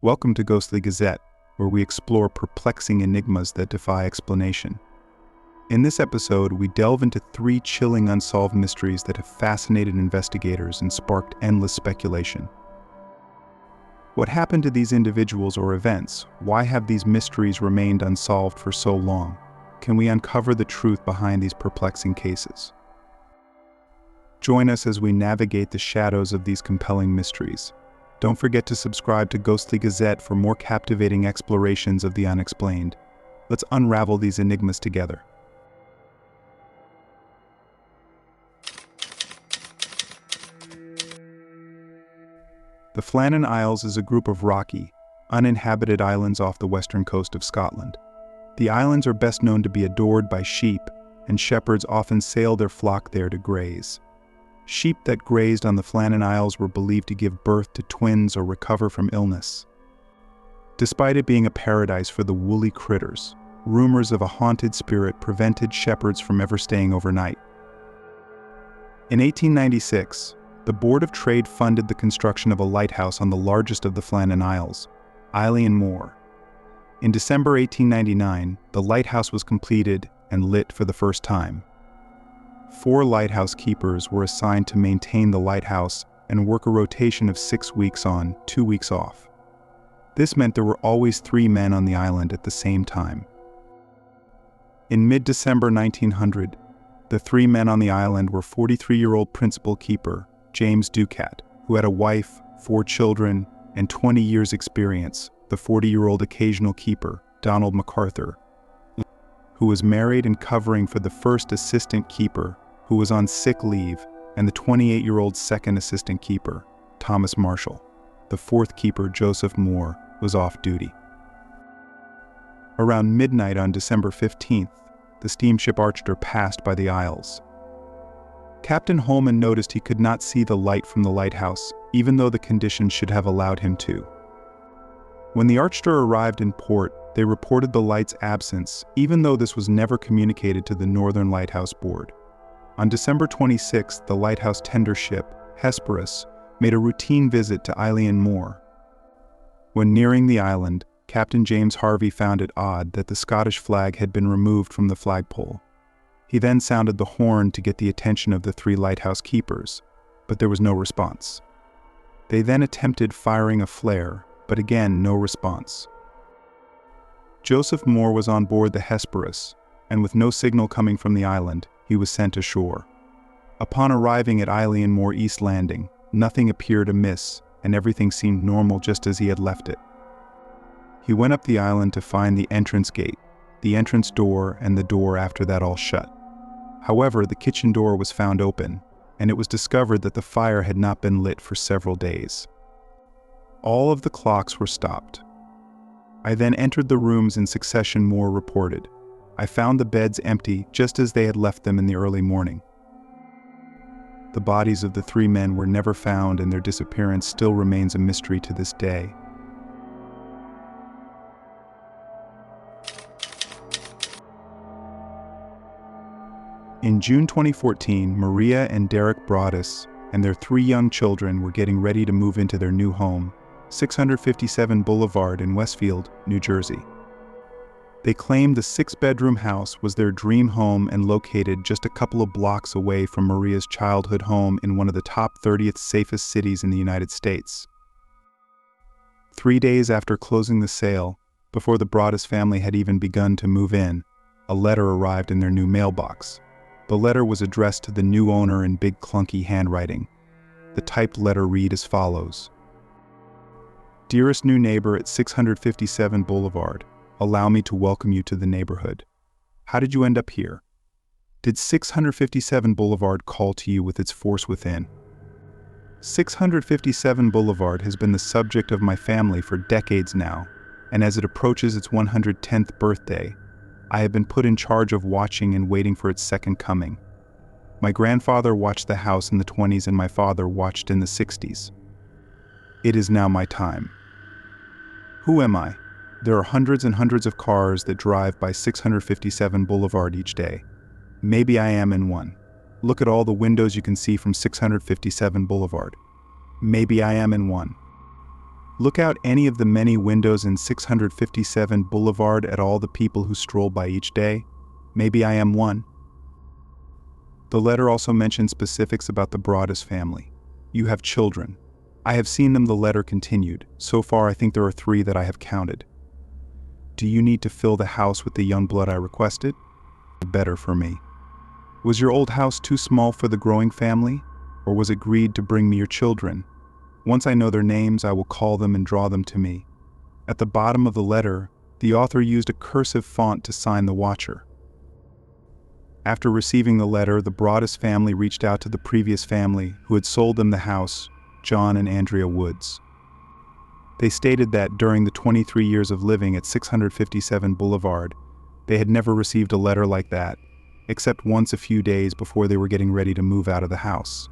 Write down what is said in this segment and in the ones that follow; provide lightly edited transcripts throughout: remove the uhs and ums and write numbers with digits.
Welcome to Ghostly Gazette, where we explore perplexing enigmas that defy explanation. In this episode, we delve into 3 chilling unsolved mysteries that have fascinated investigators and sparked endless speculation. What happened to these individuals or events? Why have these mysteries remained unsolved for so long? Can we uncover the truth behind these perplexing cases? Join us as we navigate the shadows of these compelling mysteries. Don't forget to subscribe to Ghostly Gazette for more captivating explorations of the unexplained. Let's unravel these enigmas together. The Flann Isles is a group of rocky, uninhabited islands off the western coast of Scotland. The islands are best known to be adored by sheep, and shepherds often sail their flock there to graze. Sheep that grazed on the Flann Isles were believed to give birth to twins or recover from illness. Despite it being a paradise for the woolly critters, rumors of a haunted spirit prevented shepherds from ever staying overnight. In 1896, the Board of Trade funded the construction of a lighthouse on the largest of the Flann Isles, Isle Moor. In December 1899, the lighthouse was completed and lit for the first time. 4 lighthouse keepers were assigned to maintain the lighthouse and work a rotation of 6 weeks on, 2 weeks off. This meant there were always 3 men on the island at the same time. In mid-December 1900, the 3 men on the island were 43-year-old principal keeper, James Ducat, who had a wife, 4 children, and 20 years' experience, the 40-year-old occasional keeper, Donald MacArthur, who was married and covering for the first assistant keeper, who was on sick leave, and the 28-year-old second assistant keeper, Thomas Marshall. The 4th keeper, Joseph Moore, was off duty. Around midnight on December 15th, the steamship Archer passed by the Isles. Captain Holman noticed he could not see the light from the lighthouse, even though the conditions should have allowed him to. When the Archer arrived in port, they reported the light's absence, even though this was never communicated to the Northern Lighthouse Board. On December 26th, the lighthouse tender ship, Hesperus, made a routine visit to Isle Moor. When nearing the island, Captain James Harvey found it odd that the Scottish flag had been removed from the flagpole. He then sounded the horn to get the attention of the 3 lighthouse keepers, but there was no response. They then attempted firing a flare, but again no response. Joseph Moore was on board the Hesperus, and with no signal coming from the island, he was sent ashore. Upon arriving at Isle Moor East Landing, nothing appeared amiss, and everything seemed normal just as he had left it. He went up the island to find the entrance gate, the entrance door, and the door after that all shut. However, the kitchen door was found open, and it was discovered that the fire had not been lit for several days. All of the clocks were stopped. I then entered the rooms in succession, Moore reported. I found the beds empty just as they had left them in the early morning. The bodies of the 3 men were never found, and their disappearance still remains a mystery to this day. In June 2014, Maria and Derek Broaddus and their 3 young children were getting ready to move into their new home, 657 Boulevard in Westfield, New Jersey. They claimed the 6-bedroom house was their dream home and located just a couple of blocks away from Maria's childhood home in one of the top 30th safest cities in the United States. 3 days after closing the sale, before the Broaddus family had even begun to move in, a letter arrived in their new mailbox. The letter was addressed to the new owner in big clunky handwriting. The typed letter read as follows: Dearest new neighbor at 657 Boulevard, allow me to welcome you to the neighborhood. How did you end up here? Did 657 Boulevard call to you with its force within? 657 Boulevard has been the subject of my family for decades now, and as it approaches its 110th birthday, I have been put in charge of watching and waiting for its second coming. My grandfather watched the house in the 20s and my father watched in the 60s. It is now my time. Who am I? There are hundreds and hundreds of cars that drive by 657 Boulevard each day. Maybe I am in one. Look at all the windows you can see from 657 Boulevard. Maybe I am in one. Look out any of the many windows in 657 Boulevard at all the people who stroll by each day. Maybe I am one. The letter also mentions specifics about the Broaddus family. You have children. I have seen them, the letter continued. So far, I think there are 3 that I have counted. Do you need to fill the house with the young blood I requested? Better for me. Was your old house too small for the growing family? Or was it greed to bring me your children? Once I know their names, I will call them and draw them to me. At the bottom of the letter, the author used a cursive font to sign the watcher. After receiving the letter, the Broaddus family reached out to the previous family who had sold them the house, John and Andrea Woods. They stated that during the 23 years of living at 657 Boulevard, they had never received a letter like that, except once a few days before they were getting ready to move out of the house.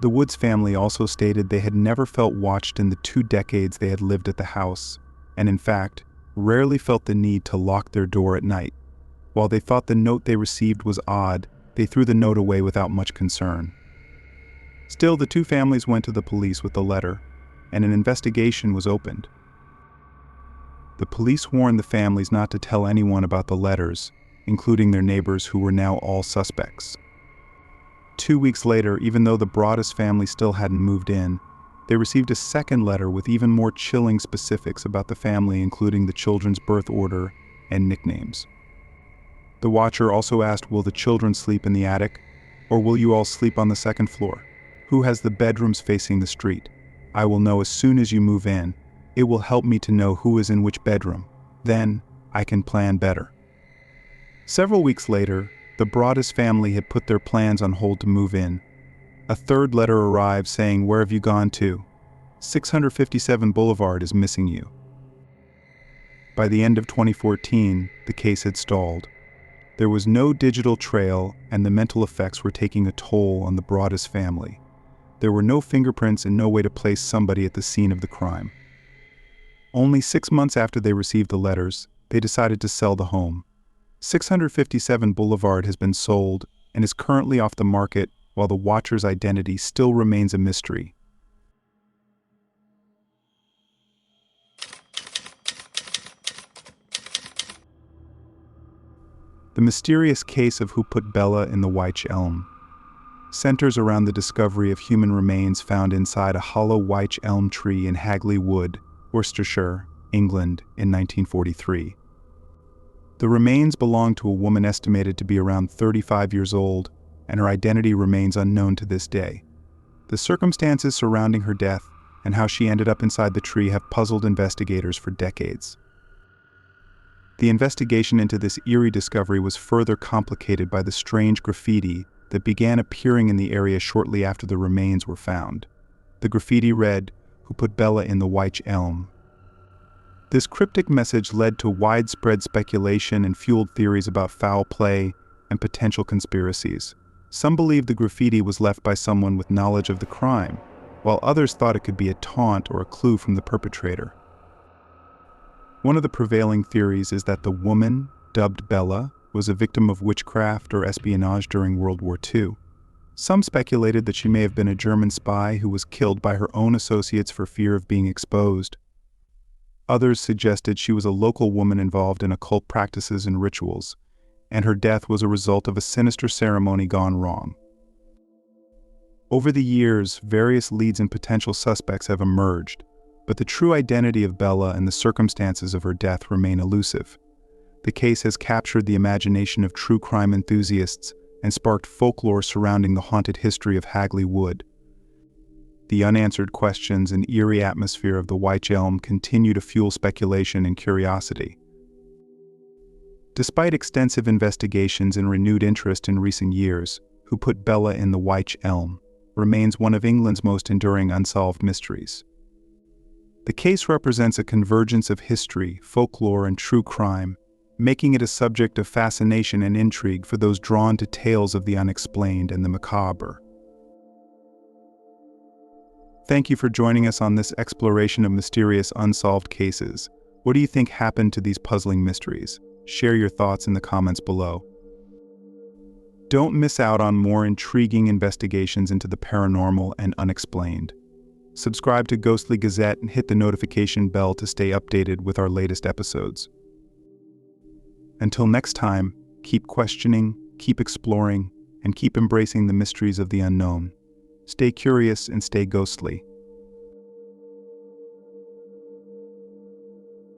The Woods family also stated they had never felt watched in the 2 decades they had lived at the house, and in fact, rarely felt the need to lock their door at night. While they thought the note they received was odd, they threw the note away without much concern. Still, the 2 families went to the police with the letter, and an investigation was opened. The police warned the families not to tell anyone about the letters, including their neighbors who were now all suspects. 2 weeks later, even though the Broaddus family still hadn't moved in, they received a second letter with even more chilling specifics about the family, including the children's birth order and nicknames. The watcher also asked, will the children sleep in the attic, or will you all sleep on the second floor? Who has the bedrooms facing the street? I will know as soon as you move in. It will help me to know who is in which bedroom. Then, I can plan better. Several weeks later, the Broaddus family had put their plans on hold to move in. A third letter arrived saying, where have you gone to? 657 Boulevard is missing you. By the end of 2014, the case had stalled. There was no digital trail, and the mental effects were taking a toll on the Broaddus family. There were no fingerprints and no way to place somebody at the scene of the crime. Only 6 months after they received the letters, they decided to sell the home. 657 Boulevard has been sold and is currently off the market, while the watcher's identity still remains a mystery. The mysterious case of who put Bella in the wych elm centers around the discovery of human remains found inside a hollow wych elm tree in Hagley Wood, Worcestershire, England, in 1943. The remains belong to a woman estimated to be around 35 years old, and her identity remains unknown to this day. The circumstances surrounding her death and how she ended up inside the tree have puzzled investigators for decades. The investigation into this eerie discovery was further complicated by the strange graffiti that began appearing in the area shortly after the remains were found. The graffiti read, "Who put Bella in the wych elm?" This cryptic message led to widespread speculation and fueled theories about foul play and potential conspiracies. Some believed the graffiti was left by someone with knowledge of the crime, while others thought it could be a taunt or a clue from the perpetrator. One of the prevailing theories is that the woman, dubbed Bella, was a victim of witchcraft or espionage during World War II. Some speculated that she may have been a German spy who was killed by her own associates for fear of being exposed. Others suggested she was a local woman involved in occult practices and rituals, and her death was a result of a sinister ceremony gone wrong. Over the years, various leads and potential suspects have emerged, but the true identity of Bella and the circumstances of her death remain elusive. The case has captured the imagination of true crime enthusiasts and sparked folklore surrounding the haunted history of Hagley Wood. The unanswered questions and eerie atmosphere of the wych elm continue to fuel speculation and curiosity. Despite extensive investigations and renewed interest in recent years, Who Put Bella in the Wych Elm remains one of England's most enduring unsolved mysteries. The case represents a convergence of history, folklore, and true crime, making it a subject of fascination and intrigue for those drawn to tales of the unexplained and the macabre. Thank you for joining us on this exploration of mysterious unsolved cases. What do you think happened to these puzzling mysteries? Share your thoughts in the comments below. Don't miss out on more intriguing investigations into the paranormal and unexplained. Subscribe to Ghostly Gazette and hit the notification bell to stay updated with our latest episodes. Until next time, keep questioning, keep exploring, and keep embracing the mysteries of the unknown. Stay curious and stay ghostly.